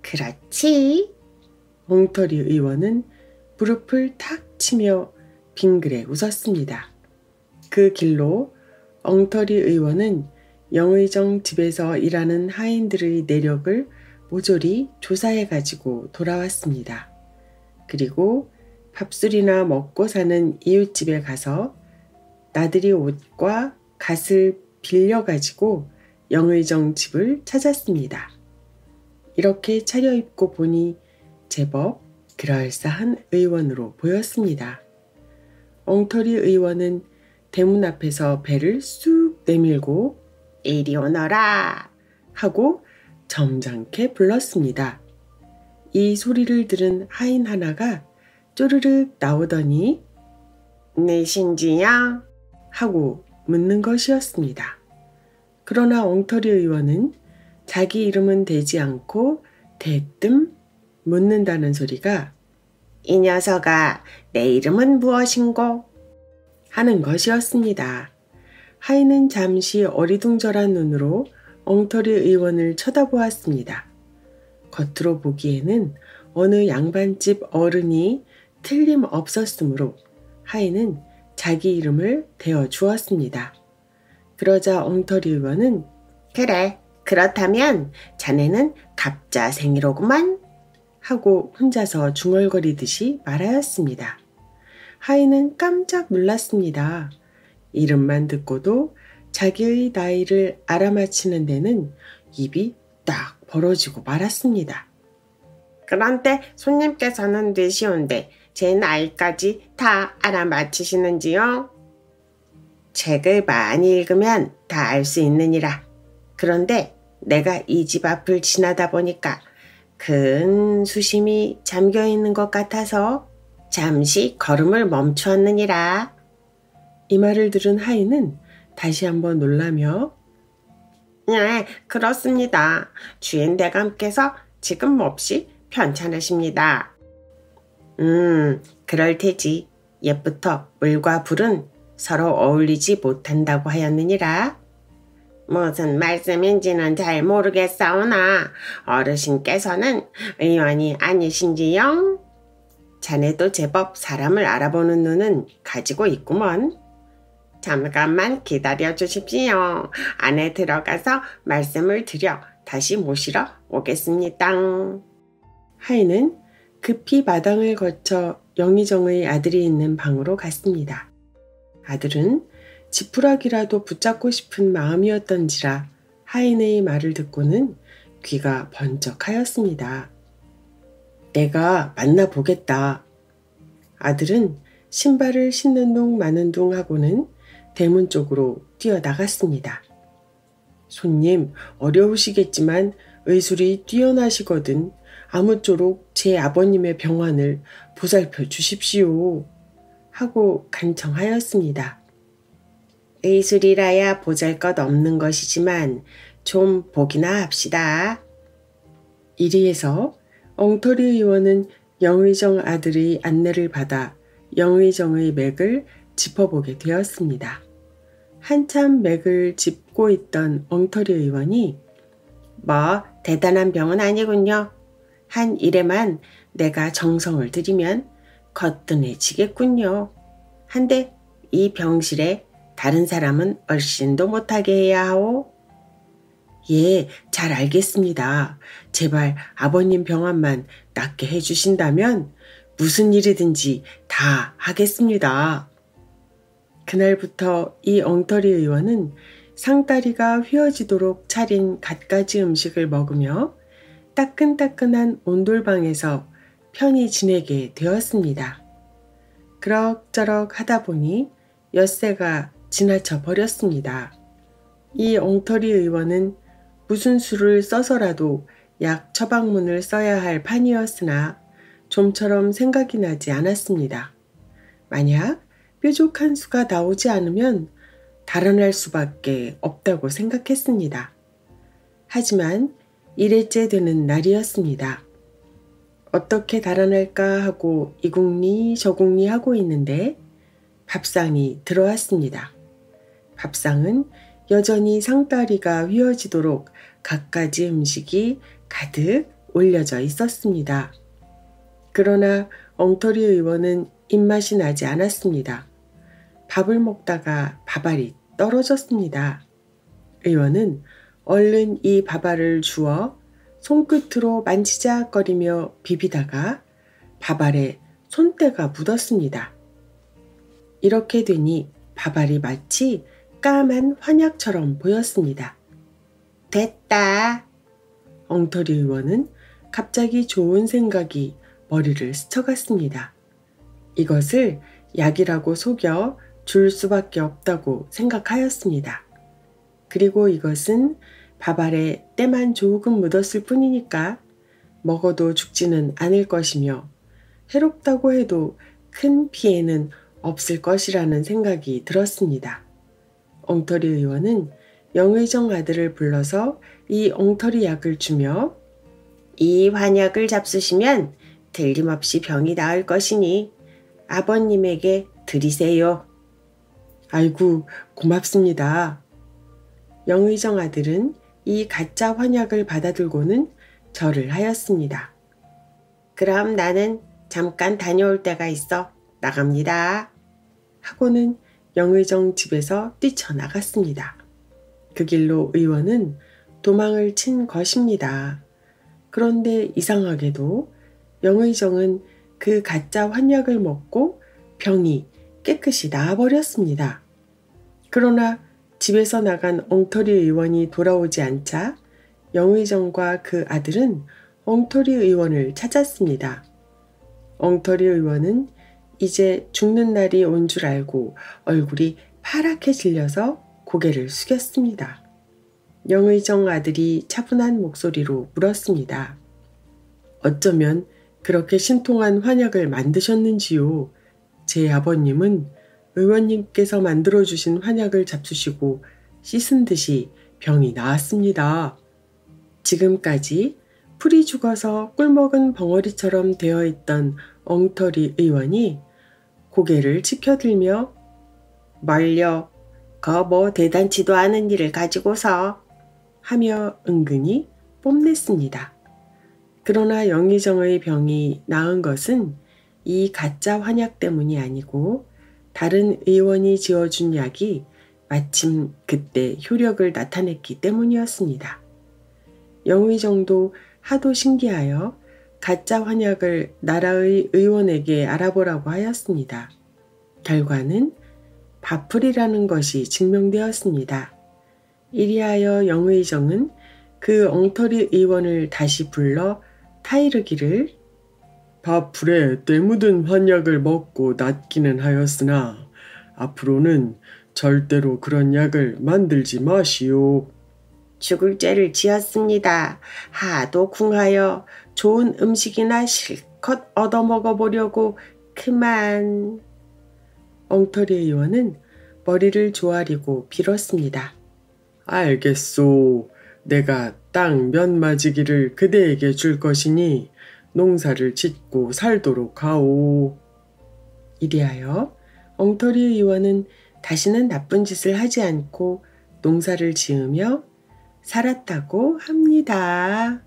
그렇지. 엉터리 의원은 무릎을 탁 치며 빙그레 웃었습니다. 그 길로 엉터리 의원은 영의정 집에서 일하는 하인들의 내력을 모조리 조사해가지고 돌아왔습니다. 그리고 밥술이나 먹고 사는 이웃집에 가서 나들이 옷과 갓을 빌려가지고 영의정 집을 찾았습니다. 이렇게 차려입고 보니 제법 그럴싸한 의원으로 보였습니다. 엉터리 의원은 대문 앞에서 배를 쑥 내밀고 이리 오너라 하고 점잖게 불렀습니다. 이 소리를 들은 하인 하나가 쪼르륵 나오더니 네 신지야? 하고 묻는 것이었습니다. 그러나 엉터리 의원은 자기 이름은 대지 않고 대뜸 묻는다는 소리가 이 녀석아, 내 이름은 무엇인고? 하는 것이었습니다. 하인은 잠시 어리둥절한 눈으로 엉터리 의원을 쳐다보았습니다. 겉으로 보기에는 어느 양반집 어른이 틀림없었으므로 하인은 자기 이름을 대어 주었습니다. 그러자 엉터리 의원은 그래, 그렇다면 자네는 갑자생이로구만. 하고 혼자서 중얼거리듯이 말하였습니다. 하인은 깜짝 놀랐습니다. 이름만 듣고도 자기의 나이를 알아맞히는 데는 입이 딱 벌어지고 말았습니다. 그런데 손님께서는 뇌시온데 제 나이까지 다 알아맞히시는지요? 책을 많이 읽으면 다 알 수 있느니라. 그런데 내가 이 집 앞을 지나다 보니까 큰 수심이 잠겨 있는 것 같아서 잠시 걸음을 멈추었느니라. 이 말을 들은 하인은 다시 한번 놀라며 네, 그렇습니다. 주인 대감께서 지금 몹시 편찮으십니다. 그럴 테지. 옛부터 물과 불은 서로 어울리지 못한다고 하였느니라. 무슨 말씀인지는 잘 모르겠사오나 어르신께서는 의원이 아니신지요? 자네도 제법 사람을 알아보는 눈은 가지고 있구먼. 잠깐만 기다려 주십시오. 안에 들어가서 말씀을 드려 다시 모시러 오겠습니다. 하인은 급히 마당을 거쳐 영의정의 아들이 있는 방으로 갔습니다. 아들은 지푸라기라도 붙잡고 싶은 마음이었던지라 하인의 말을 듣고는 귀가 번쩍하였습니다. 내가 만나보겠다. 아들은 신발을 신는 둥 마는 둥 하고는 대문 쪽으로 뛰어나갔습니다. 손님, 어려우시겠지만 의술이 뛰어나시거든 아무쪼록 제 아버님의 병환을 보살펴 주십시오. 하고 간청하였습니다. 의술이라야 보잘것없는 것이지만 좀 보기나 합시다. 이리해서 엉터리 의원은 영의정 아들의 안내를 받아 영의정의 맥을 짚어보게 되었습니다. 한참 맥을 짚고 있던 엉터리 의원이 뭐 대단한 병은 아니군요. 한 일에만 내가 정성을 들이면 거뜬해지겠군요. 한데 이 병실에 다른 사람은 얼씬도 못하게 해야 하오. 예, 잘 알겠습니다. 제발 아버님 병환만 낫게 해주신다면 무슨 일이든지 다 하겠습니다. 그날부터 이 엉터리 의원은 상다리가 휘어지도록 차린 갖가지 음식을 먹으며 따끈따끈한 온돌방에서 편히 지내게 되었습니다. 그럭저럭 하다 보니 엿새가 지나쳐 버렸습니다. 이 엉터리 의원은 무슨 수를 써서라도 약 처방문을 써야 할 판이었으나 좀처럼 생각이 나지 않았습니다. 만약 뾰족한 수가 나오지 않으면 달아날 수밖에 없다고 생각했습니다. 하지만 1회째 되는 날이었습니다. 어떻게 달아날까 하고 이궁리 저궁리 하고 있는데 밥상이 들어왔습니다. 밥상은 여전히 상다리가 휘어지도록 갖가지 음식이 가득 올려져 있었습니다. 그러나 엉터리 의원은 입맛이 나지 않았습니다. 밥을 먹다가 밥알이 떨어졌습니다. 의원은 얼른 이 밥알을 주워 손끝으로 만지작거리며 비비다가 밥알에 손때가 묻었습니다. 이렇게 되니 밥알이 마치 까만 환약처럼 보였습니다. 됐다. 엉터리 의원은 갑자기 좋은 생각이 머리를 스쳐갔습니다. 이것을 약이라고 속여 줄 수밖에 없다고 생각하였습니다. 그리고 이것은 밥알에 때만 조금 묻었을 뿐이니까 먹어도 죽지는 않을 것이며 해롭다고 해도 큰 피해는 없을 것이라는 생각이 들었습니다. 엉터리 의원은 영의정 아들을 불러서 이 엉터리 약을 주며 이 환약을 잡수시면 틀림없이 병이 나을 것이니 아버님에게 드리세요. 아이고, 고맙습니다. 영의정 아들은 이 가짜 환약을 받아들고는 절을 하였습니다. 그럼 나는 잠깐 다녀올 때가 있어 나갑니다. 하고는 영의정 집에서 뛰쳐나갔습니다. 그 길로 의원은 도망을 친 것입니다. 그런데 이상하게도 영의정은 그 가짜 환약을 먹고 병이 깨끗이 나아버렸습니다. 그러나 집에서 나간 엉터리 의원이 돌아오지 않자 영의정과 그 아들은 엉터리 의원을 찾았습니다. 엉터리 의원은 이제 죽는 날이 온 줄 알고 얼굴이 파랗게 질려서 고개를 숙였습니다. 영의정 아들이 차분한 목소리로 물었습니다. 어쩌면 그렇게 신통한 환약을 만드셨는지요? 제 아버님은 의원님께서 만들어주신 환약을 잡수시고 씻은 듯이 병이 나았습니다. 지금까지 풀이 죽어서 꿀먹은 벙어리처럼 되어 있던 엉터리 의원이 고개를 치켜들며 멀려 뭐 대단치도 않은 일을 가지고서 하며 은근히 뽐냈습니다. 그러나 영의정의 병이 나은 것은 이 가짜 환약 때문이 아니고 다른 의원이 지어준 약이 마침 그때 효력을 나타냈기 때문이었습니다. 영의정도 하도 신기하여 가짜 환약을 나라의 의원에게 알아보라고 하였습니다. 결과는 바풀이라는 것이 증명되었습니다. 이리하여 영의정은 그 엉터리 의원을 다시 불러 타이르기를 바풀에 때 묻은 환약을 먹고 낫기는 하였으나 앞으로는 절대로 그런 약을 만들지 마시오. 죽을 죄를 지었습니다. 하도 궁하여 좋은 음식이나 실컷 얻어먹어 보려고 그만. 엉터리 의원은 머리를 조아리고 빌었습니다. 알겠소. 내가 땅 몇 마지기를 그대에게 줄 것이니 농사를 짓고 살도록 하오. 이리하여 엉터리 의원은 다시는 나쁜 짓을 하지 않고 농사를 지으며 살았다고 합니다.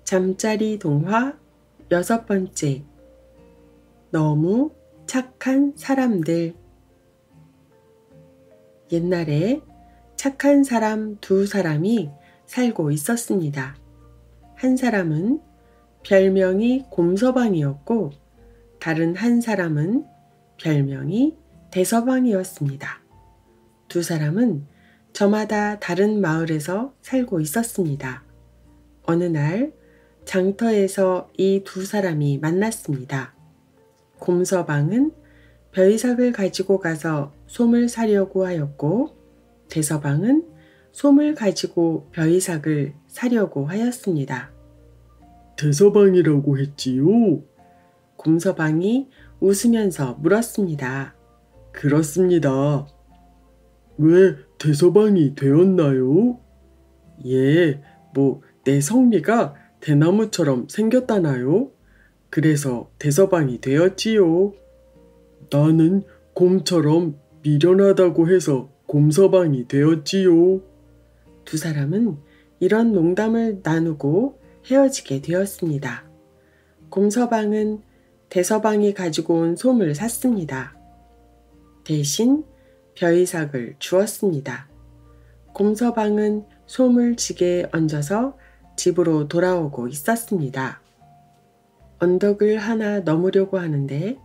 잠자리 동화 6번째. 너무 착한 사람들. 옛날에 착한 사람 2사람이 살고 있었습니다. 한 사람은 별명이 곰서방이었고 다른 한 사람은 별명이 대서방이었습니다. 2사람은 저마다 다른 마을에서 살고 있었습니다. 어느 날 장터에서 이 2사람이 만났습니다. 곰서방은 벼이삭을 가지고 가서 솜을 사려고 하였고 대서방은 솜을 가지고 벼이삭을 사려고 하였습니다. 대서방이라고 했지요? 곰서방이 웃으면서 물었습니다. 그렇습니다. 왜 대서방이 되었나요? 예, 내 성미가 대나무처럼 생겼다나요? 그래서 대서방이 되었지요. 나는 곰처럼 미련하다고 해서 곰서방이 되었지요. 2사람은 이런 농담을 나누고 헤어지게 되었습니다. 곰서방은 대서방이 가지고 온 솜을 샀습니다. 대신 벼이삭을 주었습니다. 곰서방은 솜을 지게에 얹어서 집으로 돌아오고 있었습니다. 언덕을 하나 넘으려고 하는데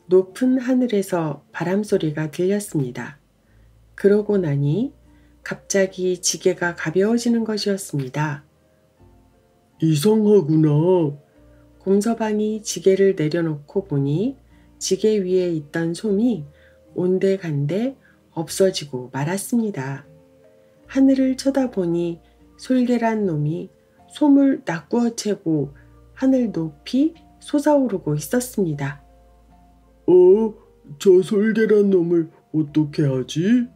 높은 하늘에서 바람소리가 들렸습니다. 그러고 나니 갑자기 지게가 가벼워지는 것이었습니다. 이상하구나. 곰서방이 지게를 내려놓고 보니 지게 위에 있던 솜이 온데간데 없어지고 말았습니다. 하늘을 쳐다보니 솔개란 놈이 솜을 낚구어채고 하늘 높이 솟아오르고 있었습니다. 저 솔개란 놈을 어떻게 하지?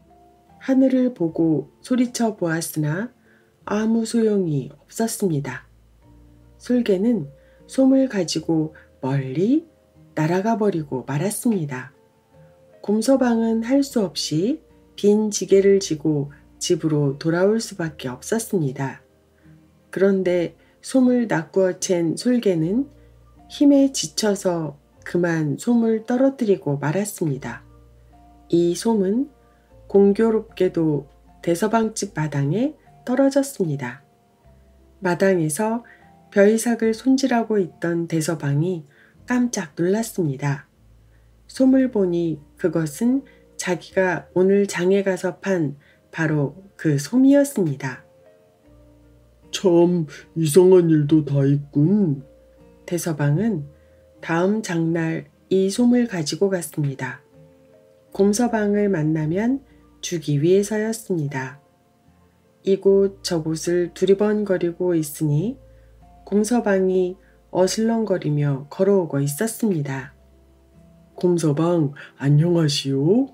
하늘을 보고 소리쳐 보았으나 아무 소용이 없었습니다. 솔개는 솜을 가지고 멀리 날아가 버리고 말았습니다. 곰서방은 할 수 없이 빈 지게를 지고 집으로 돌아올 수밖에 없었습니다. 그런데 솜을 낚구어챈 솔개는 힘에 지쳐서 그만 솜을 떨어뜨리고 말았습니다. 이 솜은 공교롭게도 대서방집 마당에 떨어졌습니다. 마당에서 벼이삭을 손질하고 있던 대서방이 깜짝 놀랐습니다. 솜을 보니 그것은 자기가 오늘 장에 가서 판 바로 그 솜이었습니다. 참 이상한 일도 다 있군. 대서방은 다음 장날 이 솜을 가지고 갔습니다. 곰서방을 만나면 주기 위해서였습니다. 이곳 저곳을 두리번거리고 있으니 곰서방이 어슬렁거리며 걸어오고 있었습니다. 곰서방 안녕하시오?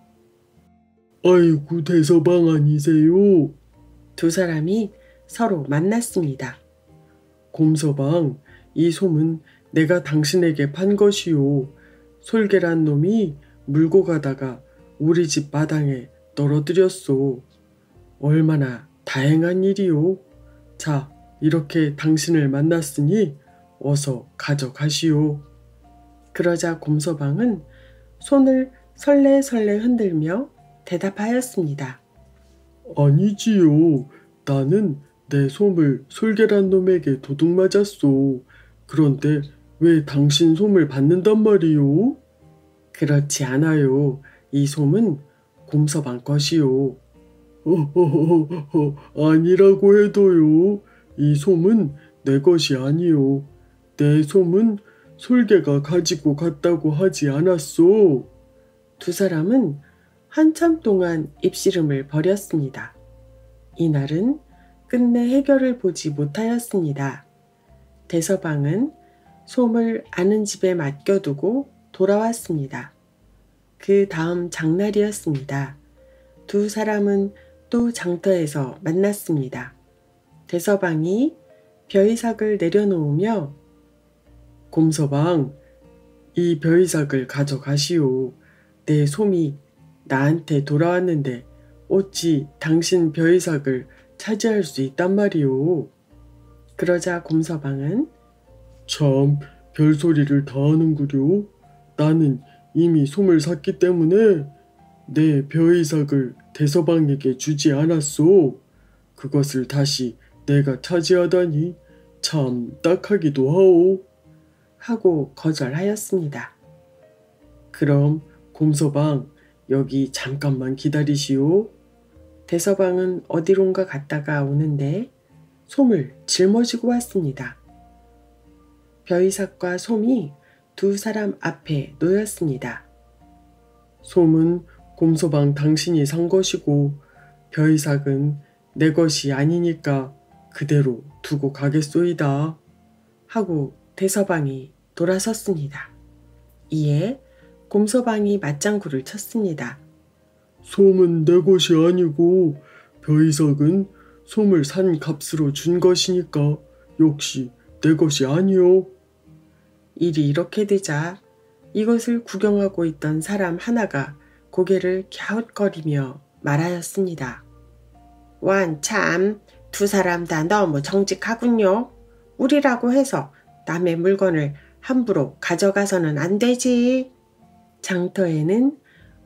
아이고 대서방 아니세요? 두 사람이 서로 만났습니다. 곰서방 이 솜은 내가 당신에게 판 것이오. 솔개란 놈이 물고 가다가 우리 집 마당에 떨어뜨렸소. 얼마나 다행한 일이오. 자, 이렇게 당신을 만났으니 어서 가져가시오. 그러자 곰서방은 손을 설레설레 흔들며 대답하였습니다. 아니지요. 나는 내 솜을 솔개란 놈에게 도둑 맞았소. 그런데 왜 당신 솜을 받는단 말이오? 그렇지 않아요. 이 솜은 곰서방 것이요. 아니라고 해도요. 이 솜은 내 것이 아니오. 내 솜은 솔개가 가지고 갔다고 하지 않았소. 두 사람은 한참 동안 입씨름을 벌였습니다. 이날은 끝내 해결을 보지 못하였습니다. 대서방은 솜을 아는 집에 맡겨두고 돌아왔습니다. 그 다음 장날이었습니다. 두 사람은 또 장터에서 만났습니다. 대서방이 벼이삭을 내려놓으며 곰서방, 이 벼이삭을 가져가시오. 내 솜이 나한테 돌아왔는데 어찌 당신 벼이삭을 차지할 수 있단 말이오. 그러자 곰서방은 참 별소리를 다 하는구려. 나는 이미 솜을 샀기 때문에 내 벼이삭을 대서방에게 주지 않았소. 그것을 다시 내가 차지하다니 참 딱하기도 하오. 하고 거절하였습니다. 그럼 곰서방 여기 잠깐만 기다리시오. 대서방은 어디론가 갔다가 오는데 솜을 짊어지고 왔습니다. 벼이삭과 솜이 두 사람 앞에 놓였습니다. 솜은 곰서방 당신이 산 것이고 벼이삭은 내 것이 아니니까 그대로 두고 가겠소이다. 하고 대서방이 돌아섰습니다. 이에 곰서방이 맞장구를 쳤습니다. 솜은 내 것이 아니고 벼이삭은 솜을 산 값으로 준 것이니까 역시 내 것이 아니오. 일이 이렇게 되자 이것을 구경하고 있던 사람 하나가 고개를 갸웃거리며 말하였습니다. 완참 두 사람 다 너무 정직하군요. 우리라고 해서 남의 물건을 함부로 가져가서는 안 되지. 장터에는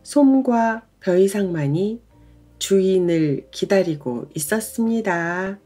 솜과 벼이삭만이 주인을 기다리고 있었습니다.